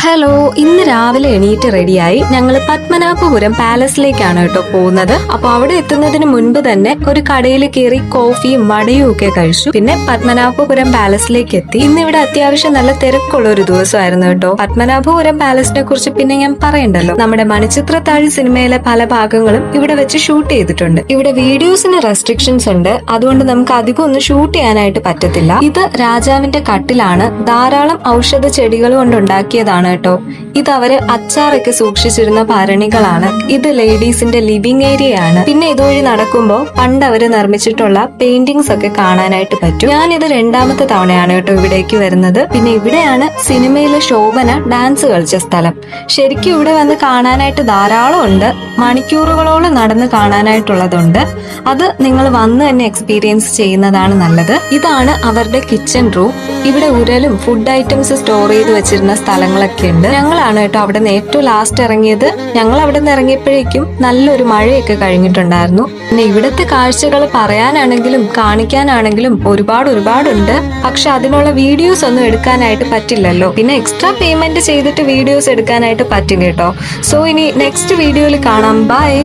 Hello, ഇന്ന് രാവിലെ എണീറ്റ് റെഡിയായി ഞങ്ങൾ പത്മനാഭപുരം പാലസിലേക്കാണ് കേട്ടോ പോകുന്നത്. അപ്പൊ അവിടെ എത്തുന്നതിന് മുൻപ് തന്നെ ഒരു കടയിൽ കയറി കോഫിയും വടയും ഒക്കെ കഴിച്ചു. പിന്നെ പത്മനാഭപുരം പാലസിലേക്ക് എത്തി. ഇന്ന് ഇവിടെ അത്യാവശ്യം നല്ല തിരക്കുള്ള ഒരു ദിവസമായിരുന്നു കേട്ടോ. പത്മനാഭപുരം പാലസിനെ കുറിച്ച് പിന്നെ ഞാൻ പറയണ്ടല്ലോ. നമ്മുടെ മണിച്ചിത്രത്താഴ് സിനിമയിലെ പല ഭാഗങ്ങളും ഇവിടെ വെച്ച് ഷൂട്ട് ചെയ്തിട്ടുണ്ട്. ഇവിടെ വീഡിയോസിന് റെസ്ട്രിക്ഷൻസ് ഉണ്ട്, അതുകൊണ്ട് നമുക്ക് അധികം ഒന്നും ഷൂട്ട് ചെയ്യാനായിട്ട് പറ്റത്തില്ല. ഇത് രാജാവിന്റെ കട്ടിലാണ്, ധാരാളം ഔഷധ ചെടികൾ കൊണ്ടുണ്ടാക്കിയതാണ് കേട്ടോ. ഇത് അവര് അച്ചാറൊക്കെ സൂക്ഷിച്ചിരുന്ന ഭരണികളാണ്. ഇത് ലേഡീസിന്റെ ലിവിംഗ് ഏരിയ ആണ്. പിന്നെ ഇതുവഴി നടക്കുമ്പോൾ പണ്ട് അവര് നിർമ്മിച്ചിട്ടുള്ള പെയിന്റിങ്സ് ഒക്കെ കാണാനായിട്ട് പറ്റും. ഞാൻ ഇത് രണ്ടാമത്തെ തവണയാണ് കേട്ടോ ഇവിടേക്ക് വരുന്നത്. പിന്നെ ഇവിടെയാണ് സിനിമയിലെ ശോഭന ഡാൻസ് കളിച്ച സ്ഥലം. ശരിക്കും ഇവിടെ വന്ന് കാണാനായിട്ട് ധാരാളം ഉണ്ട്. മണിക്കൂറുകളോളം നടന്ന് കാണാനായിട്ടുള്ളതുണ്ട്. അത് നിങ്ങൾ വന്ന് തന്നെ എക്സ്പീരിയൻസ് ചെയ്യുന്നതാണ് നല്ലത്. ഇതാണ് അവരുടെ കിച്ചൺ റൂം. ഇവിടെ ഉരലും ഫുഡ് ഐറ്റംസ് സ്റ്റോർ ചെയ്ത് വെച്ചിരുന്ന സ്ഥലങ്ങളൊക്കെ ഉണ്ട്. ഞങ്ങളാണ് കേട്ടോ അവിടെ നിന്ന് ഏറ്റവും ലാസ്റ്റ് ഇറങ്ങിയത്. ഞങ്ങൾ അവിടെ നിന്ന് ഇറങ്ങിയപ്പോഴേക്കും നല്ലൊരു മഴയൊക്കെ കഴിഞ്ഞിട്ടുണ്ടായിരുന്നു. പിന്നെ ഇവിടുത്തെ കാഴ്ചകൾ പറയാനാണെങ്കിലും കാണിക്കാനാണെങ്കിലും ഒരുപാടുണ്ട്. പക്ഷെ അതിനുള്ള വീഡിയോസ് ഒന്നും എടുക്കാനായിട്ട് പറ്റില്ലല്ലോ. പിന്നെ എക്സ്ട്രാ പേയ്മെന്റ് ചെയ്തിട്ട് വീഡിയോസ് എടുക്കാനായിട്ട് പറ്റും കേട്ടോ. സോ ഇനി നെക്സ്റ്റ് വീഡിയോയിൽ കാണാം. ബൈ.